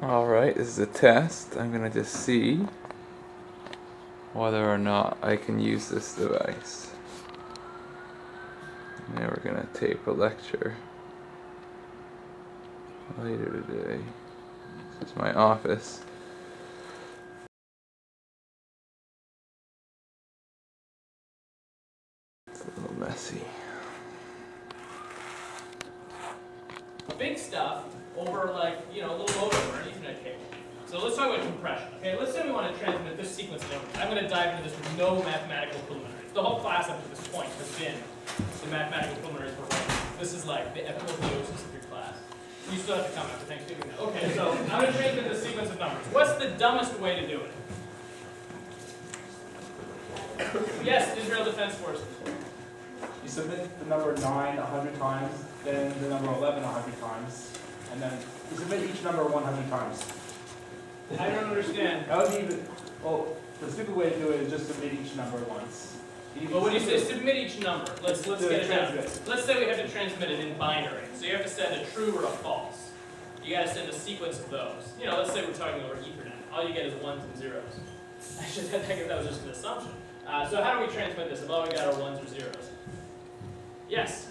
Alright, this is a test. I'm going to just see whether or not I can use this device. Now we're going to tape a lecture later today. This is my office. It's a little messy. Big stuff over, like, a little modem or an Ethernet cable. So let's talk about compression. Okay, let's say we want to transmit this sequence of numbers. I'm going to dive into this with no mathematical preliminaries. The whole class up to this point has been the mathematical preliminaries for writing. This is like the apotheosis of your class. You still have to come after Thanksgiving now. Okay, so I'm going to transmit this sequence of numbers. What's the dumbest way to do it? Yes, Israel Defense Forces. You submit the number 9 100 times, then the number 11 100 times, and then you submit each number 100 times. I don't understand. That would be the stupid way to do it is just submit each number once. But when you say submit each number, let's get it down. Let's say we have to transmit it in binary. So you have to send a true or a false. You got to send a sequence of those. Let's say we're talking over Ethernet. All you get is ones and zeros. I should have think that was just an assumption. So how do we transmit this if all we got are ones or zeros? Yes?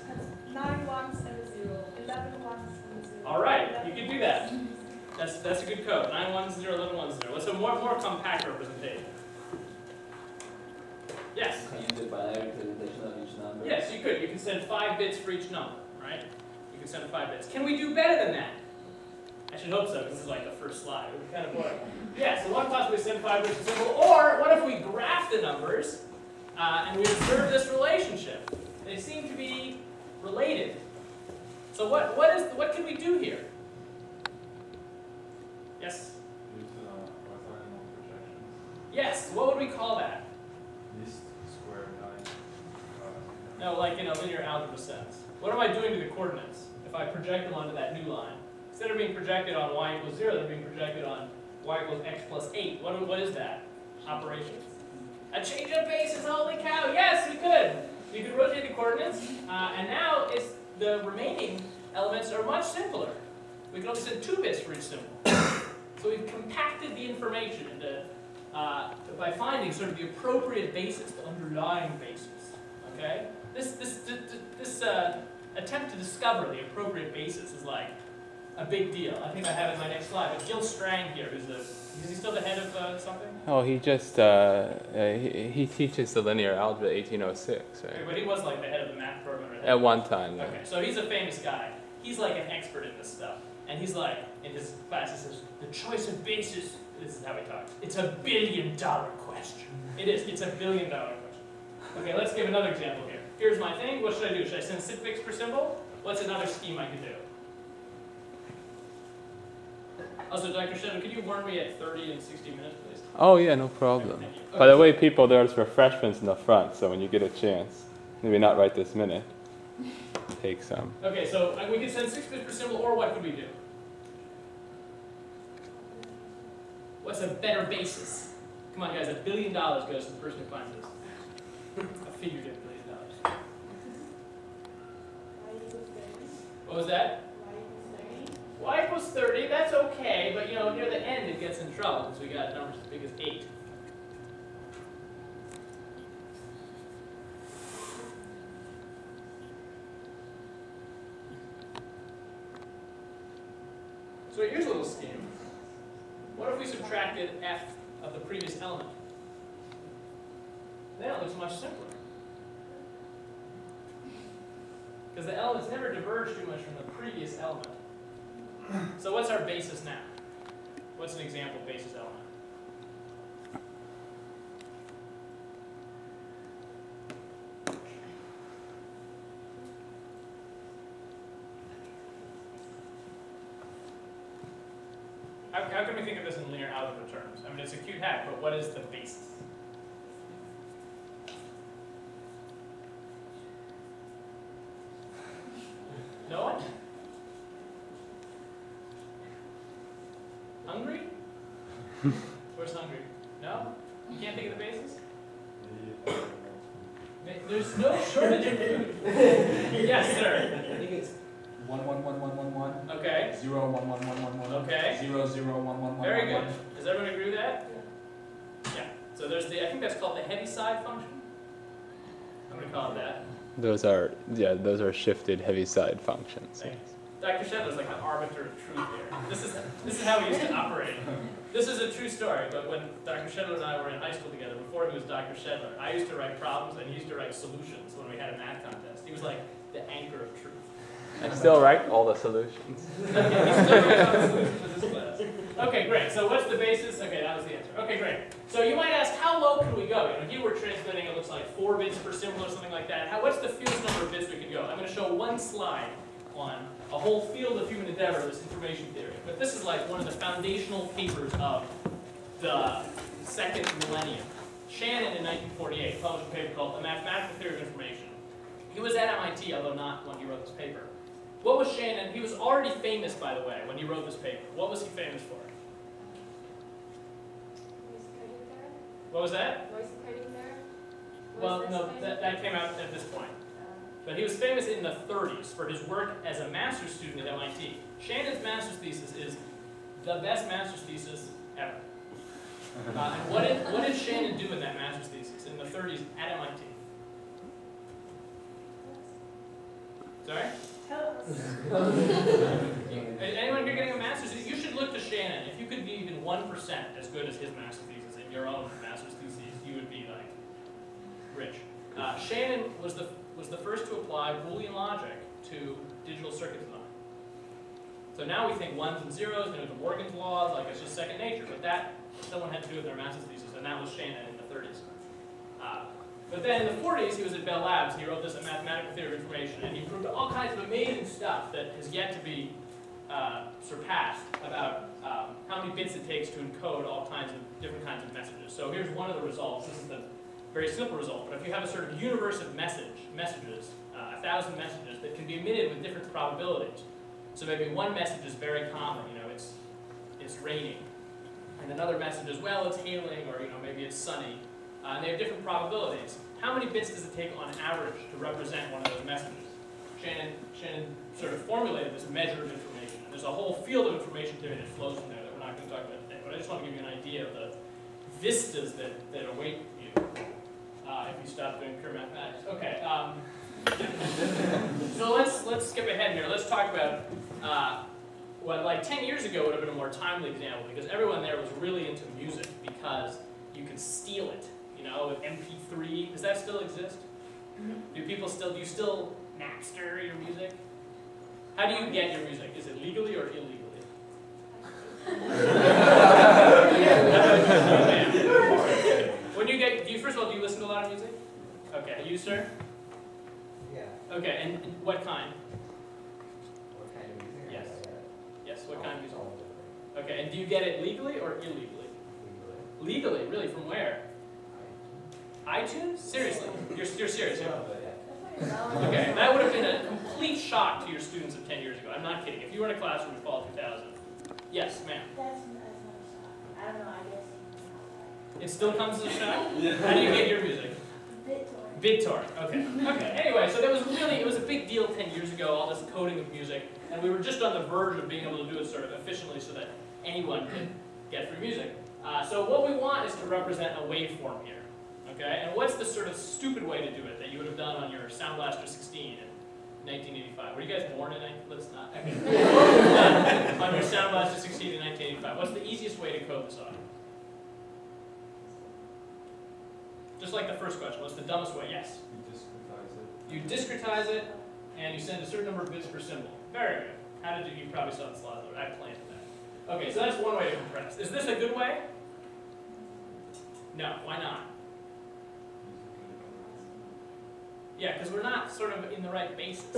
9 ones and a 0. 11 ones and a 0. All right, you can do that. That's a good code. 9 ones, 0, 11 ones, 0. What's a more compact representation? Yes? Can you do binary representation of each number? Yes, you could. You can send 5 bits for each number, right? You can send 5 bits. Can we do better than that? I should hope so, because this is like the first slide. It would be kind of boring. Yeah, so one possibly send 5 bits per symbol. Or what if we graph the numbers and we observe this relationship? They seem to be related. So what can we do here? Yes? Use orthogonal projections. Yes, what would we call that? Least square line. No, like in a linear algebra sense. What am I doing to the coordinates if I project them onto that new line? Instead of being projected on y equals 0, they're being projected on y equals x plus 8. What is that? Operations. A change of basis, holy cow! Yes, we could! We could rotate the coordinates, and now the remaining elements are much simpler. We can only send 2 bits for each symbol. So we've compacted the information into, by finding sort of the appropriate basis, the underlying basis. Okay? This attempt to discover the appropriate basis is like a big deal. I think I have it in my next slide. But Gil Strang here, is he still the head of something? Oh, he just, he teaches the linear algebra 1806, right? Okay, but he was like the head of the math program. At one time, yeah. Okay, so he's a famous guy. He's like an expert in this stuff. And he's like, in his class, he says, the choice of basis, this is how he talks, it's a $1 billion question. It is, it's a $1 billion question. Okay, let's give another example here. Here's my thing, what should I do? Should I send 6 bits per symbol? What's another scheme I could do? Also, Dr. Schedler, could you warn me at 30 and 60 minutes, please? Oh yeah, no problem. Okay, thank you. By the way, people, there's refreshments in the front, so when you get a chance, maybe not right this minute, take some. Okay, so we could send 6 bits per symbol, or what could we do? What's a better basis? Come on, guys, $1 billion goes to the person who finds this. A figurative $1 billion. What was that? Y equals 30, that's okay, but near the end it gets in trouble because we got numbers as big as 8. So here's a little scheme. What if we subtracted f of the previous element? Then it looks much simpler. Because the elements never diverge too much from the previous element. So what's our basis now? What's an example basis element? How can we think of this in linear algebra terms? I mean, it's a cute hack, but what is the basis? No one? Hungry? Where's hungry? No? You can't think of the basis? There's no shortage of food. Yes, sir. I think it's 1, 1, 1, 1, 1, 1. Okay. 0, 1, 1, 1, 1, 1. Okay. 0, 0, 1, 1, 1. Very 1, good. Does everyone agree with that? Yeah. So there's the, I think that's called the Heaviside function. I'm going to call it that. Those are shifted Heaviside functions. Thanks. Dr. Schedler's like the arbiter of truth here. This is how he used to operate. This is a true story, but when Dr. Schedler and I were in high school together, before he was Dr. Schedler, I used to write problems and he used to write solutions when we had a math contest. He was like the anchor of truth. I still write all the solutions. Okay, he still writes all the solutions in this class. Okay, great. So what's the basis? Okay, that was the answer. Okay, great. So you might ask, how low can we go? You know, here we're transmitting, it looks like 4 bits per symbol or something like that. What's the fewest number of bits we can go? I'm going to show one slide on a whole field of human endeavor, this information theory. But this is like one of the foundational papers of the second millennium. Shannon in 1948 published a paper called The Mathematical Theory of Information. He was at MIT, although not when he wrote this paper. What was Shannon? He was already famous, by the way, when he wrote this paper. What was he famous for? What was that? Well, no, that came out at this point. But he was famous in the 30s for his work as a master's student at MIT. Shannon's master's thesis is the best master's thesis ever. And what did Shannon do in that master's thesis in the 30s at MIT? Sorry? Tell us. Anyone here getting a master's? You should look to Shannon. If you could be even 1% as good as his master's thesis in your own master's thesis, you would be like rich. Shannon was the first to apply Boolean logic to digital circuit design. So now we think ones and zeros, you know, the Morgan's laws, like it's just second nature. But that someone had to do with their master's thesis, and that was Shannon in the 30s. But then in the 40s, he was at Bell Labs, and he wrote this A Mathematical Theory of Information, and he proved all kinds of amazing stuff that has yet to be surpassed about how many bits it takes to encode all kinds of different kinds of messages. So here's one of the results. This is the very simple result, but if you have a sort of universe of messages, 1,000 messages that can be emitted with different probabilities. So maybe one message is very common, you know, it's raining, and another message is, well, it's hailing, or you know, maybe it's sunny. And they have different probabilities. How many bits does it take on average to represent one of those messages? Shannon sort of formulated this measure of information. And there's a whole field of information theory that flows from there that we're not going to talk about today. But I just want to give you an idea of the vistas that await you if you stop doing pure mathematics. Okay. So let's skip ahead here. Let's talk about what, like 10 years ago, would have been a more timely example, because everyone there was really into music because you could steal it. You know, with MP3, does that still exist? Do you still Napster your music? How do you get your music? Is it legally or illegally? When you get, first of all, do you listen to a lot of music? Okay, you, sir? Yeah. Okay, and what kind? What kind of music? Yes. Yes, what kind of music? Okay, and do you get it legally or illegally? Legally, really? From where? iTunes? Seriously? You're serious? Okay, that would have been a complete shock to your students of 10 years ago. I'm not kidding. If you were in a classroom in fall 2000. Yes, ma'am. That's not a shock. I don't know, I guess. It still comes as a shock? How do you get your music? BitTorrent. BitTorrent, okay. Okay, anyway, so it was a big deal 10 years ago, all this coding of music, and we were just on the verge of being able to do it sort of efficiently so that anyone could get free music. So what we want is to represent a waveform here. Okay, and what's the sort of stupid way to do it that you would have done on your Sound Blaster 16 in 1985? Were you guys born in let's not. Okay. On your Sound Blaster 16 in 1985, what's the easiest way to code this on? Just like the first question, what's the dumbest way? Yes? You discretize it. You discretize it, and you send a certain number of bits per symbol. Very good. How did you probably saw the slide, I planned that. Okay, so that's one way to compress. Is this a good way? No, why not? Yeah, because we're not sort of in the right basis.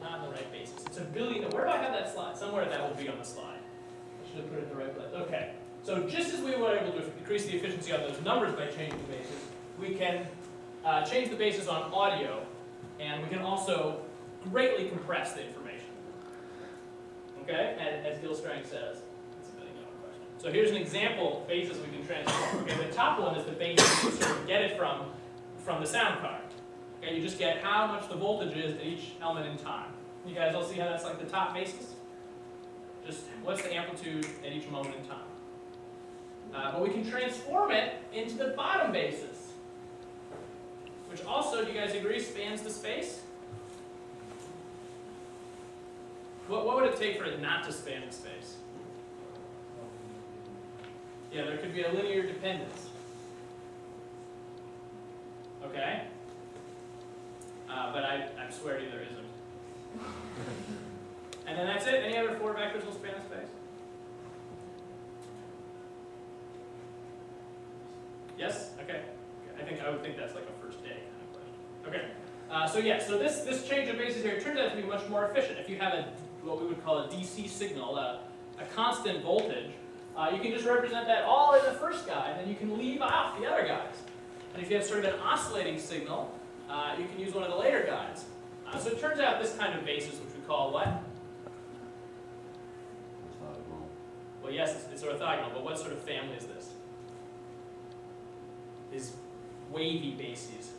Not in the right basis. It's a billion. Where do I have that slide? Somewhere that will be on the slide. I should have put it in the right place. Okay. So just as we were able to increase the efficiency on those numbers by changing the basis, we can change the basis on audio, and we can also greatly compress the information. Okay? As Gil Strang says. That's a $1 billion question. So here's an example basis we can transform. Okay, the top one is the basis you sort of get it from the sound card. Okay, you just get how much the voltage is at each element in time. You guys all see how that's like the top basis? Just what's the amplitude at each moment in time? But we can transform it into the bottom basis, which also, do you guys agree, spans the space? What would it take for it not to span the space? Yeah, there could be a linear dependence. Okay? But I swear to you there isn't. And then that's it. Any other 4 vectors will span the space? Yes? Okay. I would think that's like a first day kind of question. Okay. So this change of basis here turns out to be much more efficient. If you have what we would call a DC signal, a constant voltage, you can just represent that all in the first guy, and then you can leave off the other guys. And if you have sort of an oscillating signal, you can use one of the later guys. So it turns out this kind of basis, which we call what? Orthogonal. Well, yes, it's orthogonal, but what sort of family is this? Is wavy bases.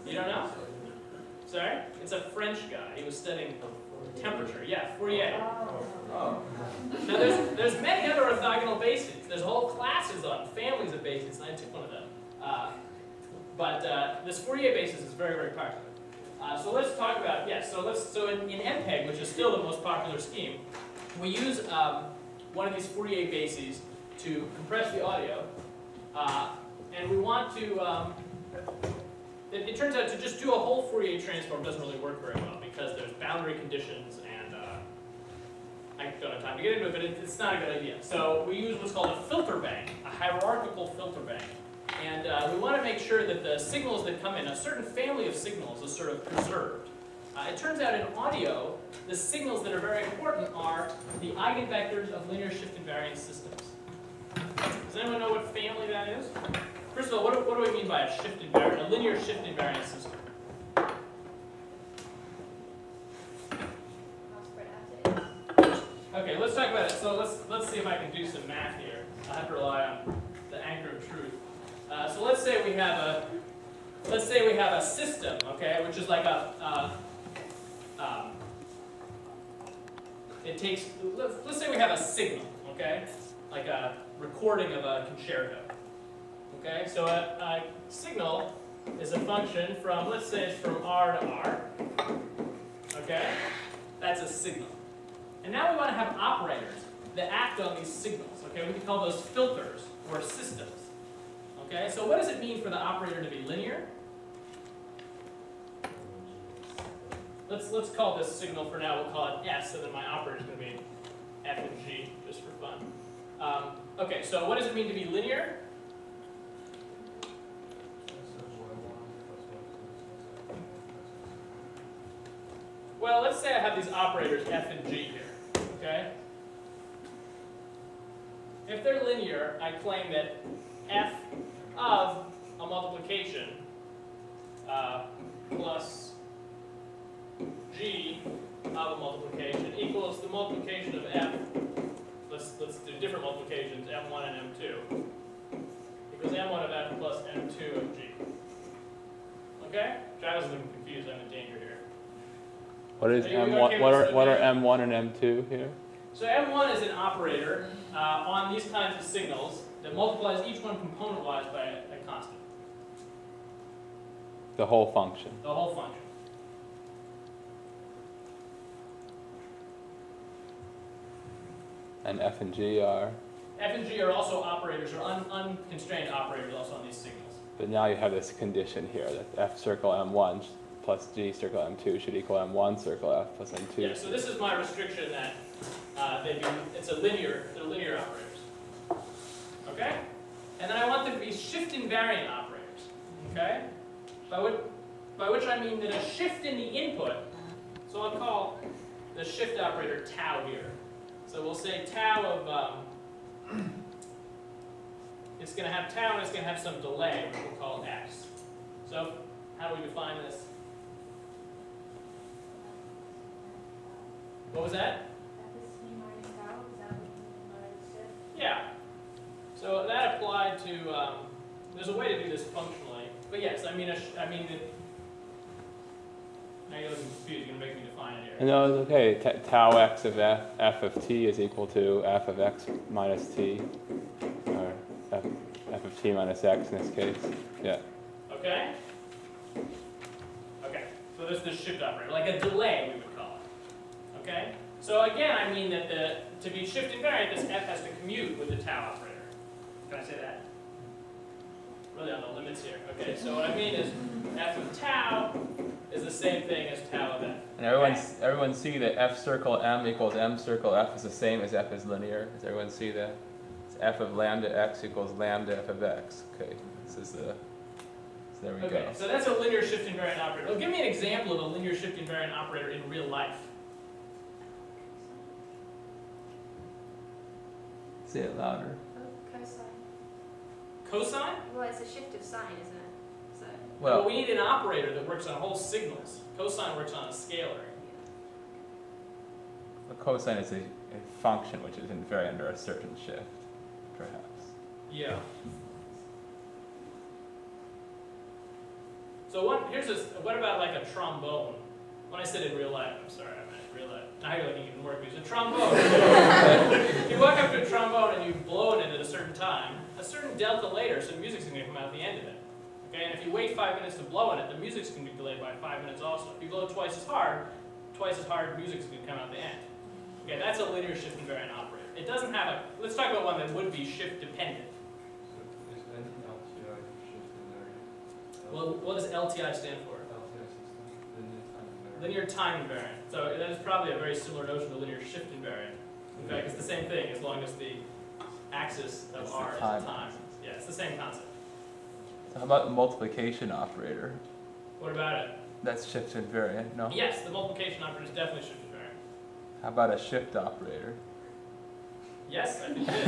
You don't know? Sorry? It's a French guy. He was studying temperature. Yeah, Fourier. Oh. Now there's many other orthogonal bases. There's whole classes on families of bases, and I took one of them. But this Fourier basis is very, very popular. So let's talk about, so in MPEG, which is still the most popular scheme, we use one of these Fourier bases to compress the audio, and we want to, it turns out to just do a whole Fourier transform doesn't really work very well because there's boundary conditions and I don't have time to get into it, but it's not a good idea. So we use what's called a filter bank, a hierarchical filter bank. And we want to make sure that the signals that come in, a certain family of signals is sort of preserved. It turns out in audio, the signals that are very important are the eigenvectors of linear shift invariant systems. Does anyone know what family that is? First of all, what do we mean by a shift invariant, a linear shift invariant system? Okay, let's talk about it. So let's see if I can do some math here. I have to rely on the anchor of truth. So let's say we have a system, okay, which is like let's say we have a signal, okay, like a recording of a concerto, okay. So a signal is a function from, let's say it's from R to R, okay. That's a signal. And now we want to have operators that act on these signals, okay. We can call those filters or systems. Okay, so what does it mean for the operator to be linear? Let's call this signal for now, we'll call it S, so then my operator is going to be F and G, just for fun. Okay, so what does it mean to be linear? Well, let's say I have these operators F and G here, okay? If they're linear, I claim that F of a multiplication plus G of a multiplication equals the multiplication of F. Let's do different multiplications, M1 and M2 equals M1 of F plus M2 of G. Okay? Travis is looking confused. I'm in danger here. What is M1? What are M1 and M2 here? So M1 is an operator on these kinds of signals that multiplies each one component-wise by a constant. The whole function. The whole function. And F and G are? F and G are also operators, or unconstrained operators also on these signals. But now you have this condition here that F circle M1 plus G circle M2 should equal M1 circle F plus M2. Yeah, so this is my restriction that they're linear operators. Okay? And then I want them to be shift invariant operators. Okay? By which I mean that a shift in the input, so I'll call the shift operator tau here. So we'll say tau of, it's going to have tau and it's going to have some delay, which we'll call x. So how do we define this? What was that? Yeah. So that applied to, there's a way to do this functionally. But yes, I mean that Now you're looking confused. You're going to make me define it here. No, it's okay. Tau x of f of t is equal to f of x minus t, or f of t minus x in this case. Yeah. Okay? Okay. So this is the shift operator, like a delay, we would call it. Okay? So again, I mean that to be shift invariant, this f has to commute with the tau operator. Can I say that? Really on the limits here. Okay, so what I mean is f of tau is the same thing as tau of f. And everyone see that f circle m equals m circle f is the same as f is linear. Does everyone see that? It's f of lambda x equals lambda f of x. Okay, this is the. So there we go. Okay, so that's a linear shift invariant operator. Well, give me an example of a linear shift invariant operator in real life. Say it louder. Cosine. Cosine? Well, it's a shift of sign, isn't it? So. Well, we need an operator that works on whole signals. Cosine works on a scalar. The cosine is a function which is invariant under a certain shift, perhaps. Yeah. So what about like a trombone? When I said in real life, I'm sorry, I meant real life. Now you're looking even more confused. A trombone. If you walk up to a trombone and you blow it at a certain time, a certain delta later, some music's going to come out the end of it. Okay, and if you wait 5 minutes to blow in it, the music's going to be delayed by 5 minutes also. If you blow twice as hard, music's going to come out the end. Okay, that's a linear shift invariant operator. It doesn't have a. Let's talk about one that would be shift dependent. So is any LTI shift invariant? Well, what does LTI stand for? LTI system, linear time invariant. Linear time invariant. So that is probably a very similar notion to linear shift invariant. In fact, it's the same thing as long as the axis of It's R the is time. the time. Yeah, it's the same concept. So how about the multiplication operator? What about it? That's shift invariant, no? Yes, the multiplication operator is definitely shift invariant. How about a shift operator? Yes, I think it is.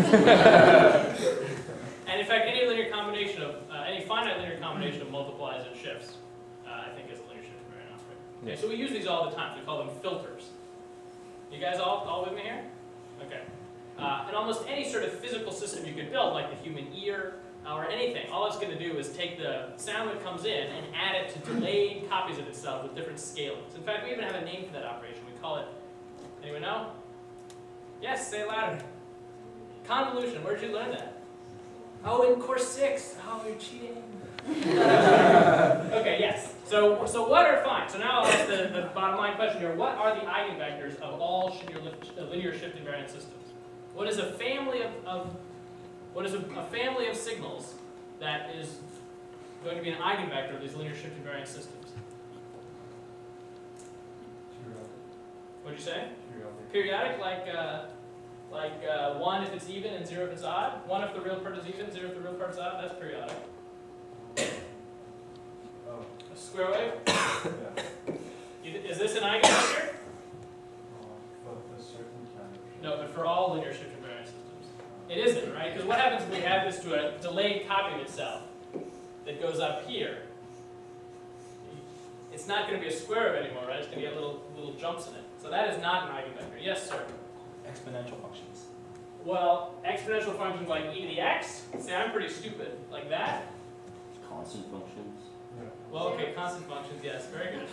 And in fact, any linear combination of any finite linear combination of multiplies and shifts, I think is a linear shift invariant operator. Okay, so we use these all the time. We call them filters. You guys all with me here? Okay. And almost any sort of physical system you could build, like the human ear or anything, all it's going to do is take the sound that comes in and add it to delayed copies of itself with different scalings. In fact, we even have a name for that operation. We call it, anyone know? Yes, say it louder. Convolution. Where did you learn that? Oh, in course 6. Oh, you're cheating. Okay, yes. So what are, fine. So now I'll ask the bottom line question here. What are the eigenvectors of all linear shift invariant systems? What is a family a family of signals that is going to be an eigenvector of these linear shift invariant systems? What'd you say? Periodic, like 1 if it's even and 0 if it's odd. 1 if the real part is even, 0 if the real part is odd. That's periodic. Oh. A square wave. Yeah. Is this an eigenvector? But a certain kind of. No, but for all linear shift invariant systems. It isn't, right? Because what happens if we add this to a delayed copy of itself that goes up here? It's not going to be a square wave anymore, right? It's going to get little jumps in it. So that is not an eigenvector. Yes, sir? Exponential functions. Well, exponential functions like e to the x, say I'm pretty stupid, like that. Constant functions. Yeah. Well, okay, constant functions, yes, very good.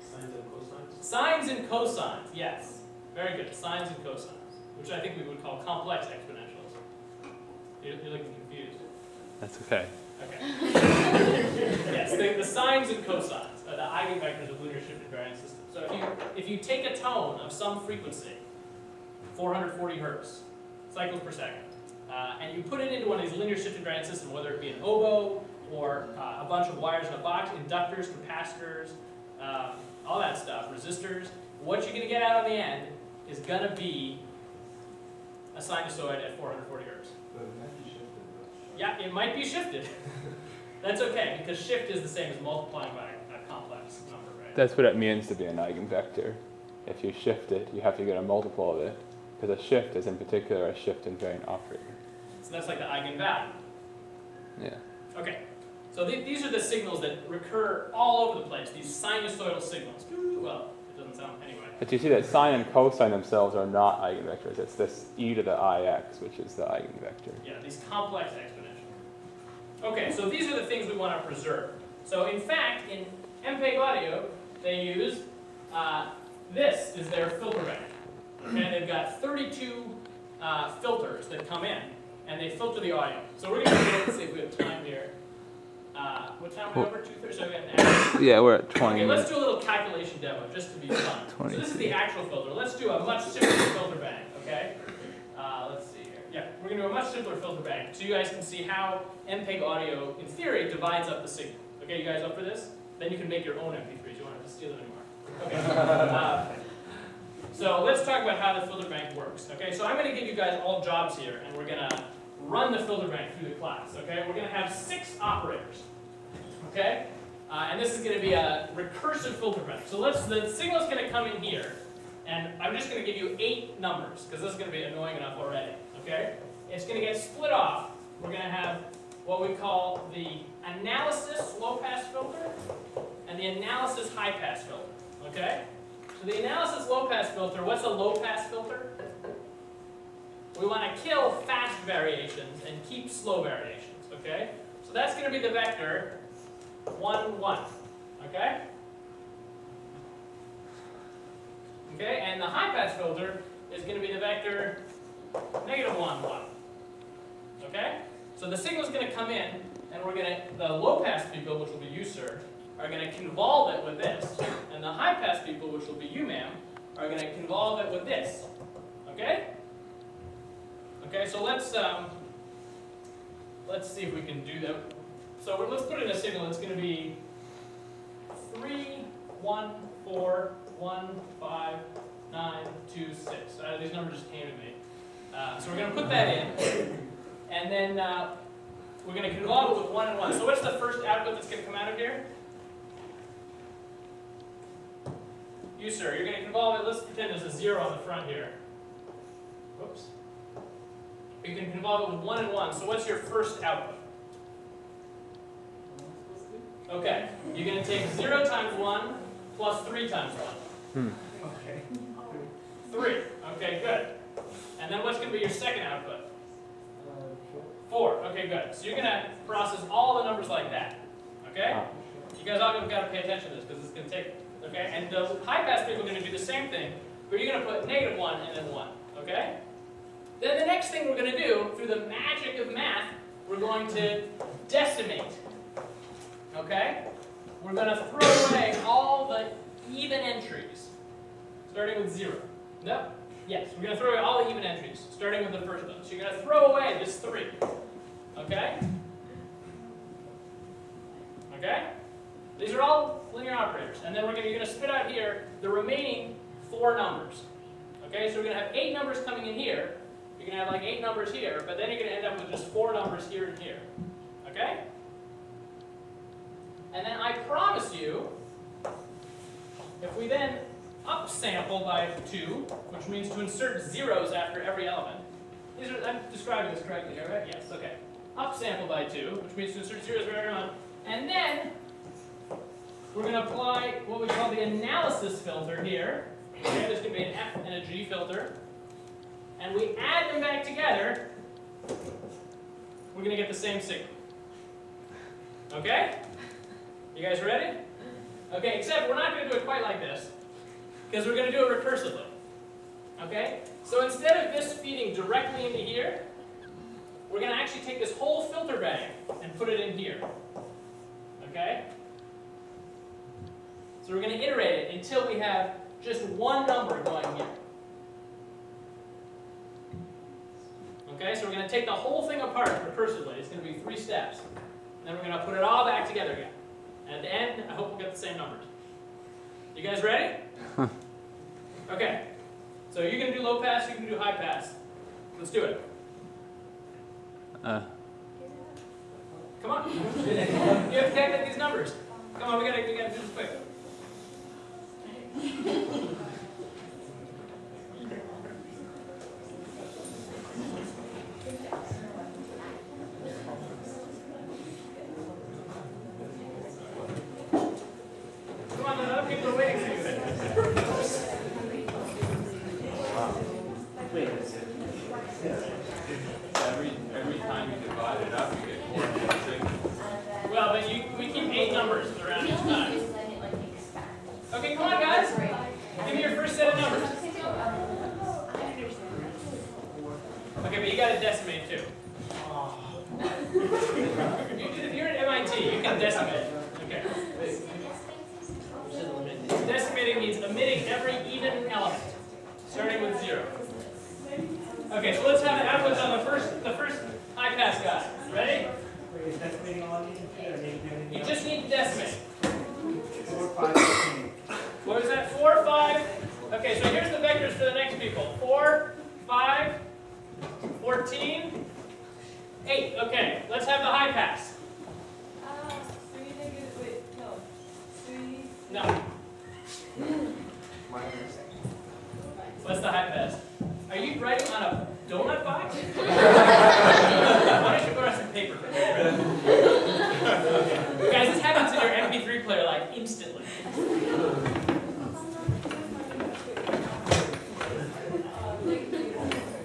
Sines and cosines? Sines and cosines, yes. Very good, sines and cosines, which I think we would call complex exponentials. You're looking confused. That's okay. Okay. Yes, the sines and cosines are the eigenvectors of linear shift invariant systems. So if you take a tone of some frequency, 440 hertz, cycles per second, and you put it into one of these linear shift invariant systems, whether it be an oboe or a bunch of wires in a box, inductors, capacitors, all that stuff, resistors, what you're going to get out on the end is going to be a sinusoid at 440 hertz. But it might be shifted though. Yeah, it might be shifted. That's okay, because shift is the same as multiplying by a complex number, right? That's what it means to be an eigenvector. If you shift it, you have to get a multiple of it, because a shift is in particular a shift invariant operator. So that's like the eigenvalue. Yeah. Okay, so these are the signals that recur all over the place, these sinusoidal signals. Well, it doesn't sound, anyway. But you see that sine and cosine themselves are not eigenvectors. It's this e to the ix, which is the eigenvector. Yeah, these complex exponentials. Okay, so these are the things we want to preserve. So in fact, in MPEG audio, they use this is their filter bank. And they've got 32 filters that come in, and they filter the audio. So we're going to go and see if we have time here. What time are we over? 2:30? So we got an hour. Yeah, we're at 20 Okay, let's minutes. do a little calculation demo just to be fun. So 20. this is the actual filter. Let's do a much simpler filter bank, okay? Let's see here. Yeah, we're going to do a much simpler filter bank so you guys can see how MPEG audio, in theory, divides up the signal. Okay, you guys up for this? Then you can make your own MP3s. You won't have to steal them anymore. Okay. So let's talk about how the filter bank works. Okay, so I'm going to give you guys all jobs here, and we're going to run the filter bank through the class. Okay, we're going to have 6 operators. Okay, and this is going to be a recursive filter bank. So the signal's going to come in here, and I'm just going to give you 8 numbers because this is going to be annoying enough already. Okay, it's going to get split off. We're going to have what we call the analysis low-pass filter and the analysis high-pass filter. Okay. So the analysis low-pass filter, what's a low-pass filter? We want to kill fast variations and keep slow variations, okay? So that's going to be the vector 1, 1, okay? Okay, and the high-pass filter is going to be the vector -1, 1, okay? So the signal's going to come in, and the low-pass people, which will be you, sir, are going to convolve it with this. And the high-pass people, which will be you, ma'am, are going to convolve it with this. Okay? Okay, so let's see if we can do that. So let's put in a signal that's going to be 3, 1, 4, 1, 5, 9, 2, 6. These numbers just came to me. So we're going to put that in. And then we're going to convolve it with 1 and 1. So what's the first output that's going to come out of here? You, sir, you're going to convolve it. Let's pretend there's a 0 on the front here. Whoops. You can convolve it with 1 and 1. So what's your first output? Okay. You're going to take 0 times 1 plus 3 times 1. Okay. 3. Okay, good. And then what's going to be your second output? 4. Okay, good. So you're going to process all the numbers like that. Okay? You guys all have got to pay attention to this because it's going to take. Okay? And the high-pass people are going to do the same thing, but you're going to put -1 and then 1. Okay? Then the next thing we're going to do, through the magic of math, we're going to decimate. Okay? We're going to throw away all the even entries, starting with 0. No? Yes, we're going to throw away all the even entries, starting with the first one. So you're going to throw away this 3. Okay? Okay? These are all linear operators. And then you're going to spit out here the remaining 4 numbers. Okay? So we're going to have 8 numbers coming in here. You're going to have like 8 numbers here, but then you're going to end up with just 4 numbers here and here. Okay? And then I promise you, if we then upsample by 2, which means to insert zeros after every element. I'm describing this correctly here, right? Yes, okay. Upsample by 2, which means to insert zeros after every element. And then we're going to apply what we call the analysis filter here. Okay, there's going to be an F and a G filter. And we add them back together, we're going to get the same signal. Okay? You guys ready? Okay, except we're not going to do it quite like this, because we're going to do it recursively. Okay? So instead of this feeding directly into here, we're going to actually take this whole filter bank and put it in here. Okay? So we're going to iterate it until we have just one number going here. Okay, so we're going to take the whole thing apart recursively. It's going to be 3 steps. And then we're going to put it all back together again. And at the end, I hope we'll get the same numbers. You guys ready? Okay. So you can do low pass, you can do high pass. Let's do it. Come on. You have to calculate these numbers. Come on, we gotta do this quick. Come on, the other people are waiting for you. Wait. Every time you divide it up, you get 4 signals. Well, then we keep 8 numbers. you got to decimate too. You're at MIT, you can decimate. Okay. Decimating means omitting every even element, starting with 0. Okay, so let's have the outputs on the first high pass guy. Ready? Is decimating all these? You just need to decimate. 4, 5, 15. What was that? 4, 5? Okay, so here's the vectors for the next people. 4, 5, 14, 8. Okay, let's have the high pass. 3 negative, wait, no. 3. No. What's the high pass? Are you writing on a donut box? Why don't you borrow some paper from me? Guys, this happens in your MP3 player like instantly.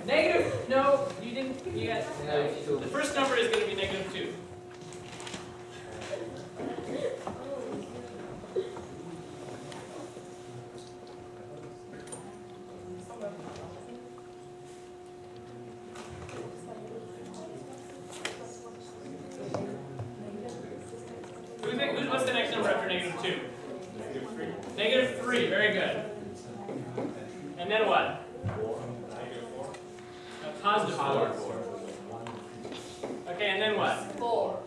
Negative? No, you didn't. You got. The first number is going to be negative 2. What's the next number after negative 2? Negative 3, very good. And then what? A positive 4. Okay, and then what? 4.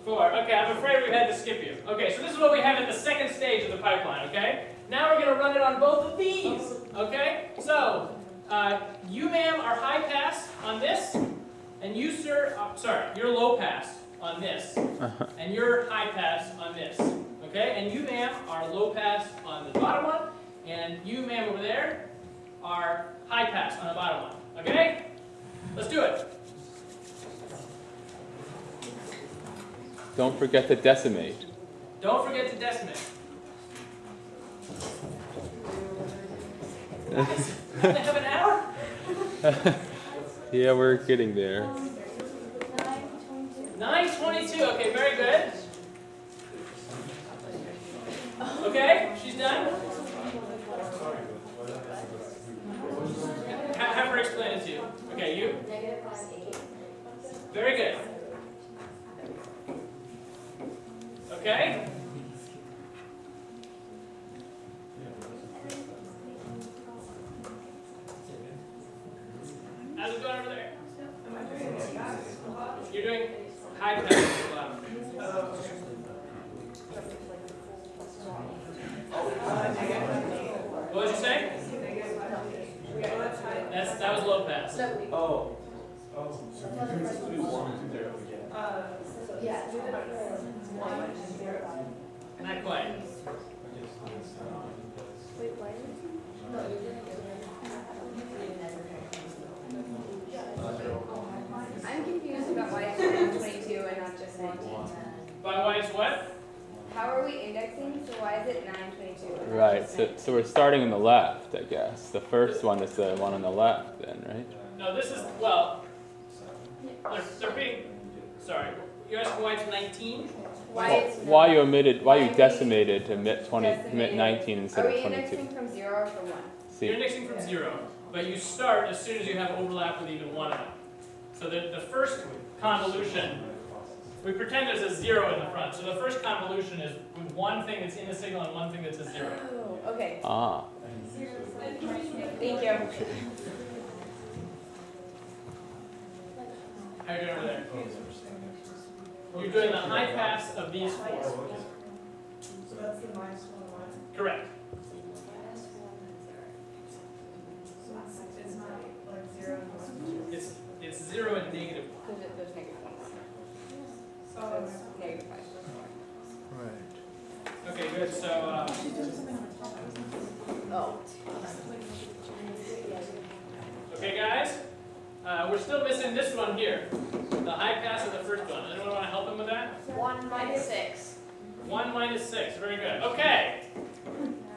4. Okay, I'm afraid we've had to skip you. Okay, so this is what we have at the second stage of the pipeline, okay? Now we're going to run it on both of these, okay? So, you, ma'am, are high pass on this, and you, sir, you're low pass on this, and you're high pass on this, okay? And you, ma'am, are low pass on the bottom one, and you, ma'am, over there are high pass on the bottom one, okay? Let's do it. Don't forget to decimate. Don't forget to decimate. Guys, don't they have an hour? Yeah, we're getting there. 9:22. Okay, very good. Okay, she's done. Have her explain it to you. Okay, you? Very good. Okay? How's it going over there? You're doing high pass at the bottom. What did you say? That was low pass. Oh. Yeah. Not quite. Wait, why? No, you didn't. I'm confused about why it's 922 and not just 19. By why it's what? How are we indexing? So why is it 922? Right, so we're starting on the left, I guess. The first one is the one on the left then, right? No, this is, well, they're being, sorry. You're asking why it's 19? Why you decimated to omit 19 instead Are of we 22? indexing from 0 or from 1? You're indexing from 0, but you start as soon as you have overlap with even one of them. So the first convolution, we pretend there's a 0 in the front. So the first convolution is with one thing that's in the signal and one thing that's a 0. Oh, okay. Ah. Thank you. How are you doing over there? You're doing the high pass of these 4. So that's the minus 1. Correct. So it's not like 0 and 1. It's 0 and negative 1. Because there's negative 1. So it's negative 5. Right. Okay, good. So, Oh. okay, guys. We're still missing this one here. The high pass of the first one. Anyone want to help him with that? 1 minus 6. 1 minus 6. Very good. Okay.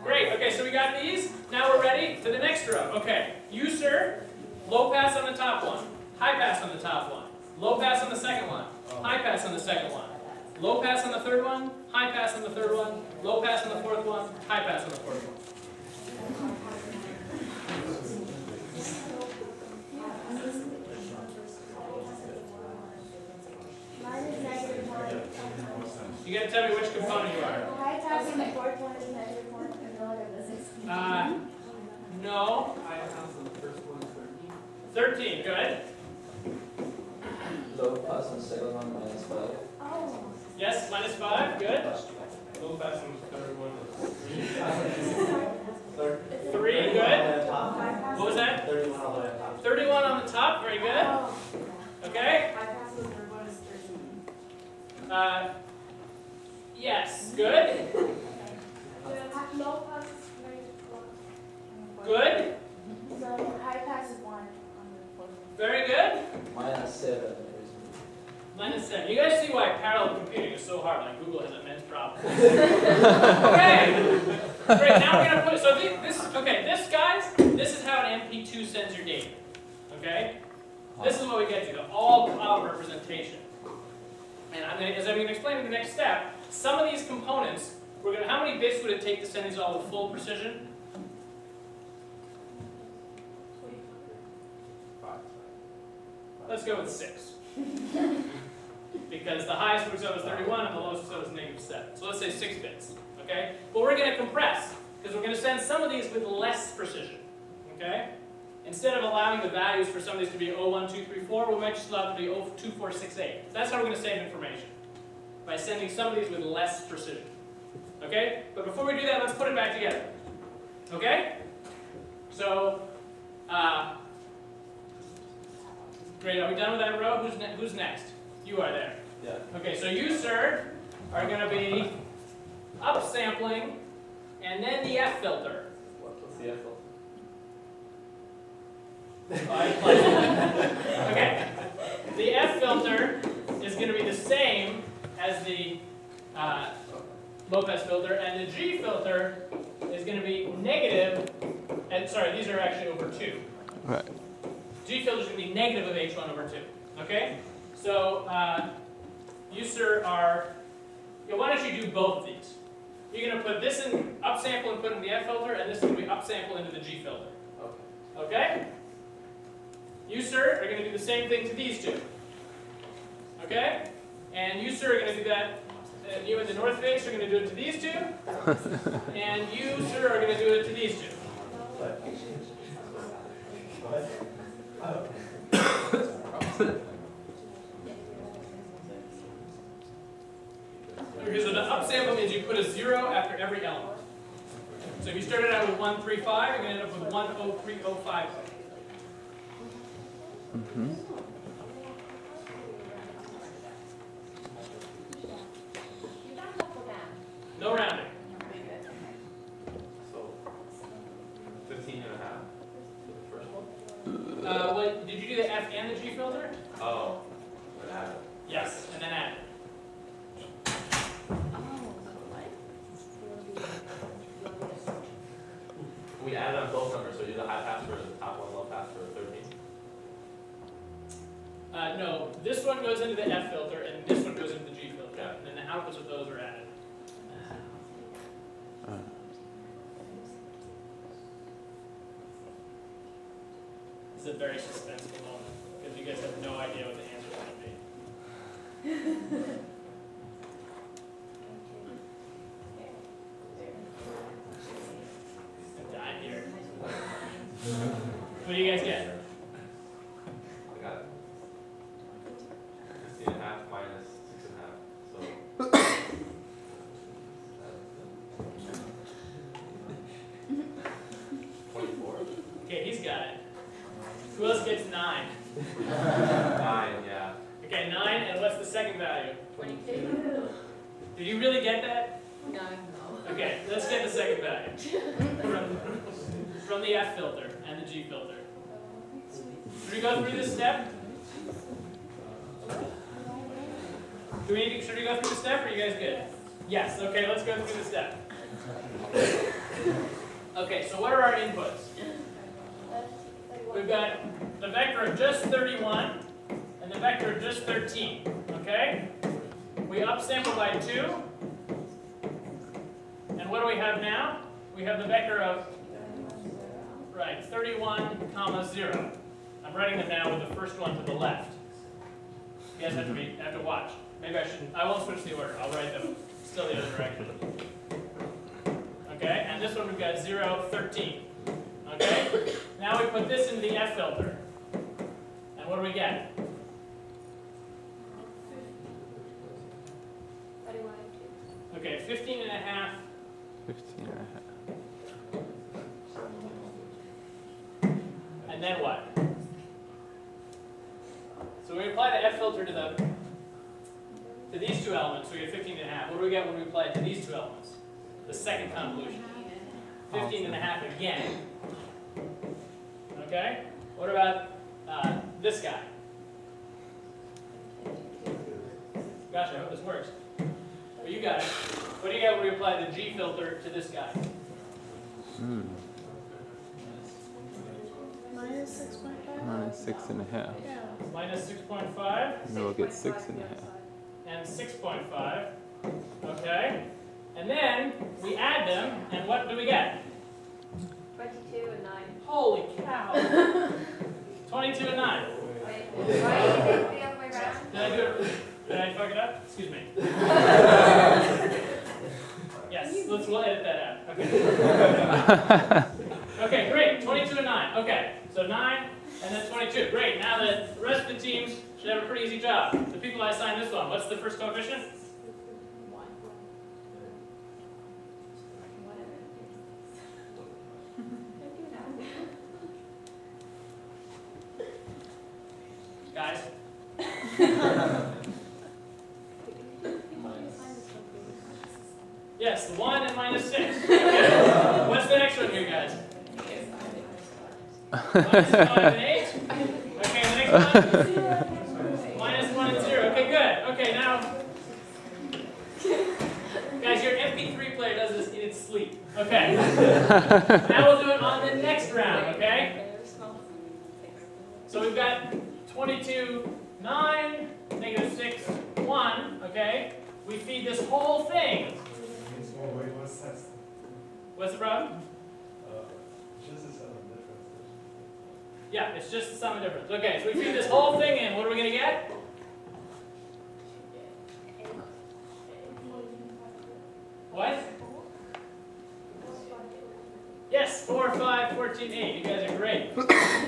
Great. Okay, so we got these. Now we're ready for the next row. Okay. You, sir, low pass on the top one. High pass on the top one. Low pass on the second one. High pass on the second one. Low pass on the third one. High pass on the third one. Low pass on the fourth one. High pass on the fourth one. 13, good. Low pass on second one minus 5. Oh. Yes, minus 5, good. Low pass on the third one. 3, good. What was that? 31 on the top. 31 on the top, very good. Oh. Okay. High pass is third one is 13. Yes, good. The low pass is -1. Good. So high pass is 1 on the fourth. Very good. Minus 7. Minus 7. You guys see why parallel computing is so hard? Like Google has immense problems. Okay. Great. Now we're gonna put. So this guys. This is how an MP2 sends your data. Okay. This is what we get to, the all-cloud representation. And as I'm going to explain in the next step, some of these components, how many bits would it take to send these all with full precision? 5. Let's go with 6. Because the highest works out as 31 and the lowest works out as -7. So let's say 6 bits. Okay? But we're going to compress, because we're going to send some of these with less precision. Okay? Instead of allowing the values for some of these to be 01, 2, 3, 4, we might just allow it to be 02, 4, 6, 8. That's how we're going to save information. By sending some of these with less precision. Okay? But before we do that, let's put it back together. Okay? So, great. Are we done with that row? Who's next? You are there. Yeah. Okay, so you, sir, are going to be upsampling and then the F filter. What's the F filter? Okay. The F filter is going to be the same as the low-pass filter, and the G filter is going to be negative, and sorry, these are actually over 2. Right. G filter is going to be negative of H1 over 2. Okay? So, you, sir, are, why don't you do both of these? You're going to put this in upsample and put in the F filter, and this is going to be upsample into the G filter. Okay. Okay? You, sir, are going to do the same thing to these two. Okay? And you, sir, are going to do that. You in the north face are going to do it to these two. And you, sir, are going to do it to these two. Okay, so the upsample means you put a 0 after every element. So if you started out with 135, you're going to end up with 10305. Mm-hmm. No rounding. So 15 and a half for the first one? What, did you do the F and the G filter? Oh, what happened? Yes, and then add. We added on both numbers, so you do the high pass for the top one, low pass for 13. No, this one goes into the F filter, and this one goes into the G filter. Yeah. And then the outputs of those are added. This is a very suspenseful moment, because you guys have no idea what the answer is going to be. I'm dying here. What do you guys get? I got 15 and a half minus 6 and a half. So 24. Okay, he's got it. Who else gets 9? 9, yeah. Okay, 9, and what's the second value? 22. Did you really get that? No. Okay, let's get the second value. From the F filter and the G filter. Should we go through this step? Should we go through the step, or are you guys good? Yes, okay, let's go through the step. Okay, so what are our inputs? We've got the vector of just 31 and the vector of just 13, okay? We upsample by 2. And what do we have now? We have the vector of, right, 31, comma 0. I'm writing them now with the first one to the left. You guys have to watch. Maybe I shouldn't, I won't switch the order. I'll write them still the other direction. Okay, and this one we've got 0, 13. Okay? Now we put this into the F filter. what do we get? 31. Okay, 15 and a half. 15 and a half. And then what? So we apply the F filter to these two elements, so we get 15 and a half. What do we get when we apply it to these two elements? The second convolution. 15 and a half again. Okay? What about this guy? Gosh, I hope this works. Well, you got it. What do you get when we apply the G filter to this guy? Minus 6.5? Minus 6 and a half. Yeah. Minus 6.5 And then we'll get 6 and a half. and 6.5. Okay? And then we add them, and what do we get? 22 and 9. Holy cow! 22 and 9. Wait, why did you take the other way around? Did I do it? Did I fuck it up? Excuse me. Yes, we'll edit that out. Okay. Okay, great. 22 and 9. Okay, so 9 and then 22. Great. Now the rest of the teams should have a pretty easy job. The people I assigned this one, what's the first coefficient? 1. Guys? Yes, the 1 and minus 6. Okay. What's the next one here, guys? Minus 5 and 8. Okay, the next one? Minus 1 and 0. Okay, good. Okay, now, guys, your MP3 player does this in its sleep. Okay. Now we'll do it on the next round, okay? So we've got 22, 9, negative 6, 1, okay? We feed this whole thing. What's the problem? Yeah, it's just the sum of difference. Okay, so we feed this whole thing in. What are we going to get? What? Yes, 4, 5, 14, 8. You guys are great.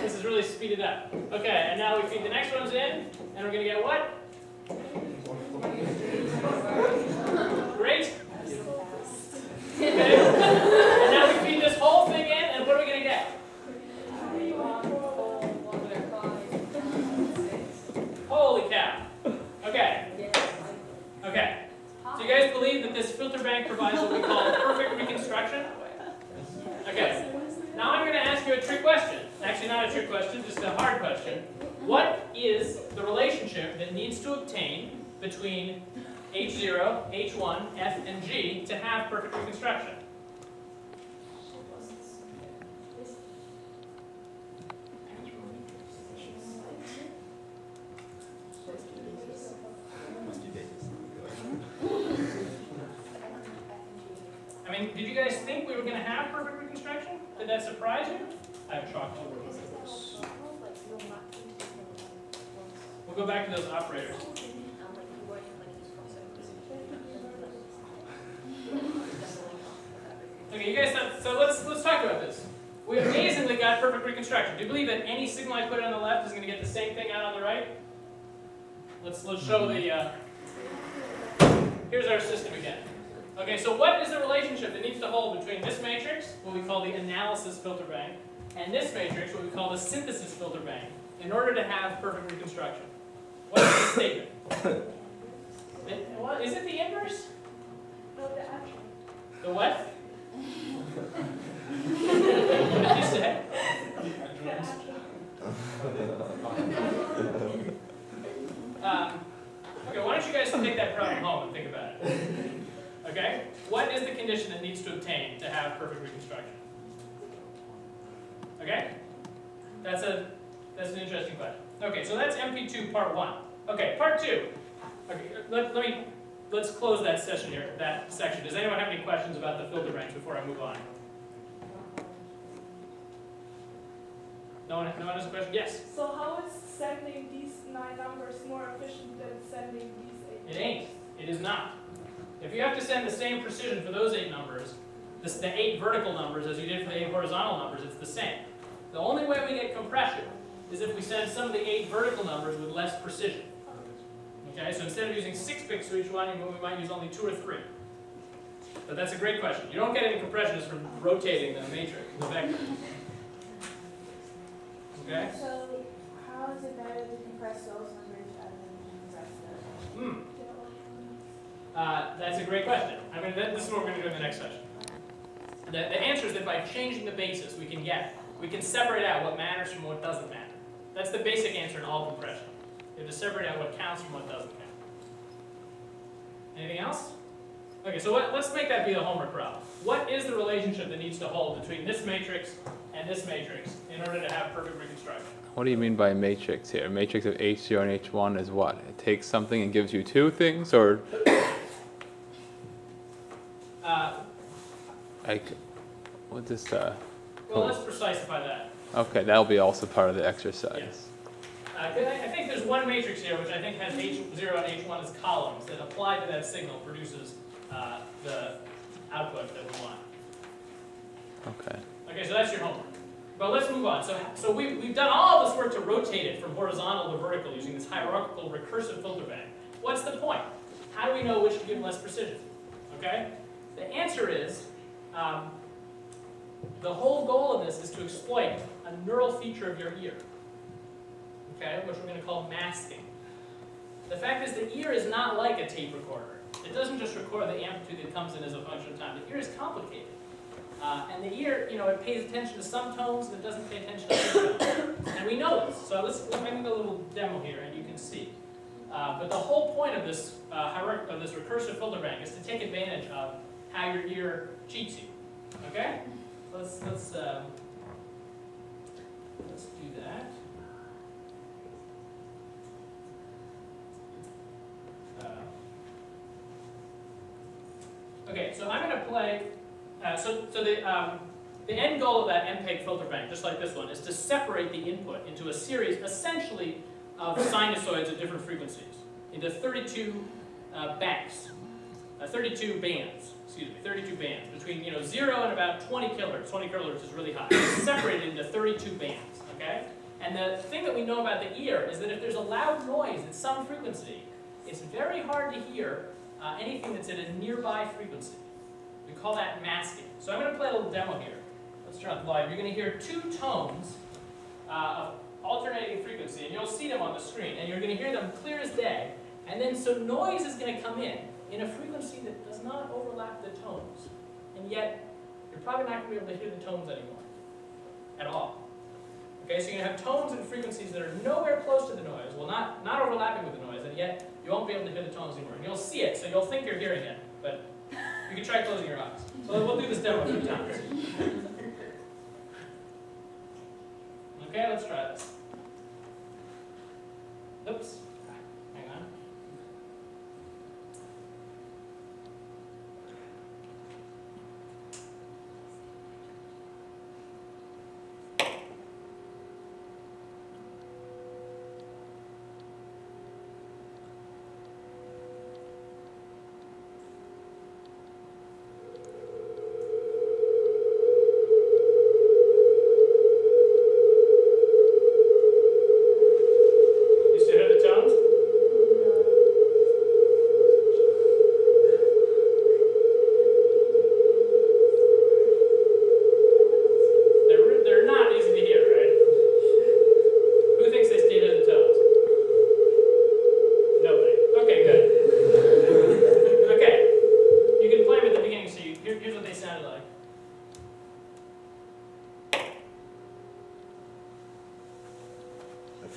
This is really speeded up. Okay, and now we feed the next ones in, and we're going to get what? Great. Okay. And now we feed this whole thing in, and what are we going to get? Holy cow. Okay. Okay. So you guys believe that this filter bank provides what we call perfect reconstruction? Okay. Now I'm going to ask you a trick question. Actually, not a trick question, just a hard question. What is the relationship that needs to obtain between H0, H1, F, and G to have perfect reconstruction? I mean, did you guys think we were going to have perfect reconstruction? Did that surprise you? I have chalk all over this. We'll go back to those operators. Okay, you guys, so let's talk about this. We amazingly got perfect reconstruction. Do you believe that any signal I put on the left is going to get the same thing out on the right? Let's show the, here's our system again. Okay, so what is the relationship that needs to hold between this matrix, what we call the analysis filter bank, and this matrix, what we call the synthesis filter bank, in order to have perfect reconstruction? What is the statement? Is it the inverse? No, the actual. The what? What did you say? Okay, why don't you guys take that problem home and think about it? Okay? What is the condition that needs to obtain to have perfect reconstruction? Okay? That's an interesting question. Okay, so that's MP2 part 1. Okay, part 2. Okay, let's close that session here, that section. Does anyone have any questions about the filter banks before I move on? No one has a question? Yes? So how is sending these 9 numbers more efficient than sending these 8? It ain't. It is not. If you have to send the same precision for those 8 numbers, the 8 vertical numbers as you did for the 8 horizontal numbers, it's the same. The only way we get compression is if we send some of the 8 vertical numbers with less precision. Okay, so instead of using 6 bits to each one, we might use only 2 or 3. But that's a great question. You don't get any compression just from rotating the matrix, the vector. Okay? So, how is it better to compress those numbers rather than compress the? That's a great question. I mean, this is what we're going to do in the next session. The answer is that by changing the basis, we can separate out what matters from what doesn't matter. That's the basic answer in all compression. You have to separate out what counts from what doesn't count. Anything else? Okay, so let's make that be the homework problem. What is the relationship that needs to hold between this matrix and this matrix in order to have perfect reconstruction? What do you mean by matrix here? Matrix of H0 and H1 is what? It takes something and gives you 2 things, or? What this? Well, let's precisify that. Okay, that'll be also part of the exercise. Yes. I think there's one matrix here which I think has H0 and H1 as columns that applied to that signal produces the output that we want. Okay. Okay, so that's your homework. But let's move on. So we've done all this work to rotate it from horizontal to vertical using this hierarchical recursive filter bank. What's the point? How do we know which to give less precision? Okay? The answer is, the whole goal of this is to exploit a neural feature of your ear, okay, which we're going to call masking. The fact is the ear is not like a tape recorder. It doesn't just record the amplitude that comes in as a function of time. The ear is complicated. And the ear, it pays attention to some tones and it doesn't pay attention to other tones. And we know this. So let's make a little demo here and you can see. But the whole point of this this recursive filter bank is to take advantage of how your ear cheats you. Okay? Let's do that. Okay, so I'm going to play. The end goal of that MPEG filter bank, just like this one, is to separate the input into a series, essentially, of sinusoids at different frequencies, into 32 banks, 32 bands. Excuse me, 32 bands between 0 and about 20 kilohertz. 20 kilohertz is really high. It's separated into 32 bands. Okay, and the thing that we know about the ear is that if there's a loud noise at some frequency, it's very hard to hear anything that's at a nearby frequency. We call that masking. So I'm going to play a little demo here. Let's turn off the volume. You're going to hear 2 tones of alternating frequency, and you'll see them on the screen, and you're going to hear them clear as day. And then some noise is going to come in a frequency that does not overlap the tones. And yet, you're probably not going to be able to hear the tones anymore. At all. Okay, so you're going to have tones and frequencies that are nowhere close to the noise, well, not overlapping with the noise, and yet you won't be able to hear the tones anymore. And you'll see it, so you'll think you're hearing it, but you can try closing your eyes. So we'll do this demo a few times. Okay, let's try this. Oops. Hang on.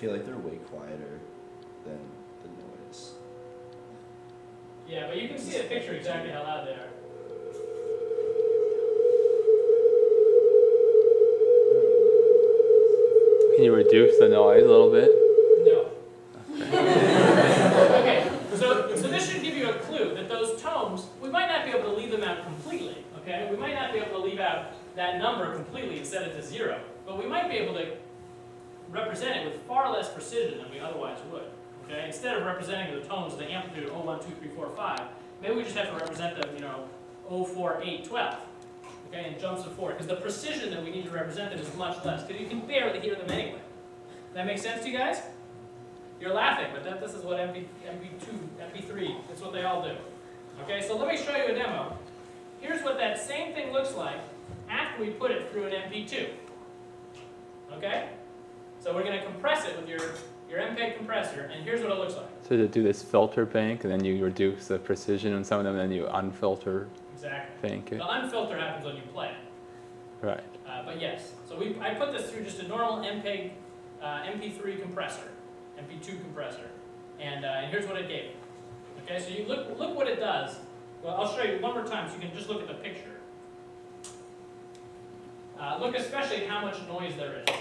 feel like they're way quieter than the noise. Yeah, but you can see the picture exactly how loud they are. Can you reduce the noise a little bit? No. Okay, so this should give you a clue that those tones, we might not be able to leave them out completely, okay? We might not be able to leave out that number completely and set it to 0, but we might be able to represent it with far less precision than we otherwise would, okay? Instead of representing the tones, the amplitude of 1, 2, 3, 4, 5, maybe we just have to represent them, 0, 4, 8, 12. Okay, in jumps of 4, because the precision that we need to represent them is much less, because you can barely hear them anyway. That make sense to you guys? You're laughing, but this is what MP2, MP3, that's what they all do. Okay, so let me show you a demo. Here's what that same thing looks like after we put it through an MP2. Okay? So we're going to compress it with your MPEG compressor, and here's what it looks like. So to do this filter bank, and then you reduce the precision on some of them, and then you unfilter Exactly. bank it. The unfilter happens when you play it. Right. But yes, so I put this through just a normal MPEG MP3 compressor, MP2 compressor, and here's what it gave. Okay, so you look what it does. Well, I'll show you one more time so you can just look at the picture. Look especially at how much noise there is.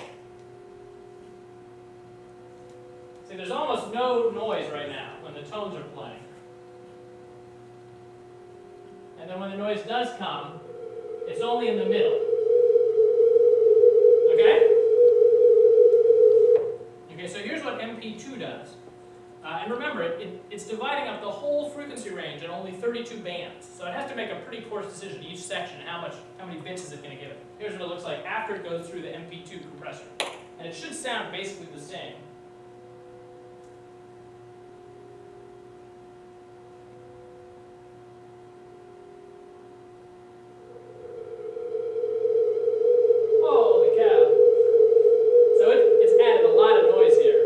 See, there's almost no noise right now when the tones are playing. And then when the noise does come, it's only in the middle. Okay? Okay, so here's what MP2 does. And remember, it's dividing up the whole frequency range in only 32 bands. So it has to make a pretty coarse decision each section. How many bits is it going to give it? Here's what it looks like after it goes through the MP2 compressor. And it should sound basically the same. Holy cow. So it's added a lot of noise here.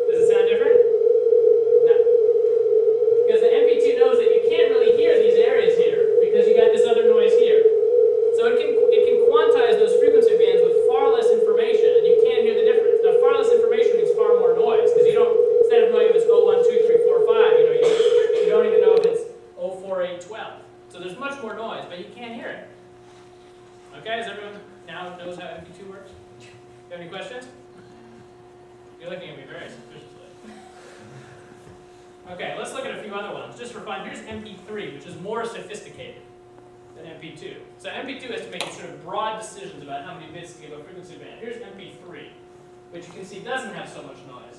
Does it sound different? No. Because the MP2 knows that you can't really hear these areas here because you got this other noise here. So it can quantize those frequency bands with far less information, and you can't hear the difference. Now, far less information means far more noise because you don't, instead of knowing if it's 0, 1, 2, 3, 4, 5, you don't even know if it's 0, 4, 8, 12. So there's much more noise, but you can't hear it. Okay, does everyone now knows how MP2 works? You have any questions? You're looking at me very suspiciously. Okay, let's look at a few other ones, just for fun. Here's MP3, which is more sophisticated than MP2. So MP2 has to make sort of broad decisions about how many bits to give a frequency band. Here's MP3, which you can see doesn't have so much noise.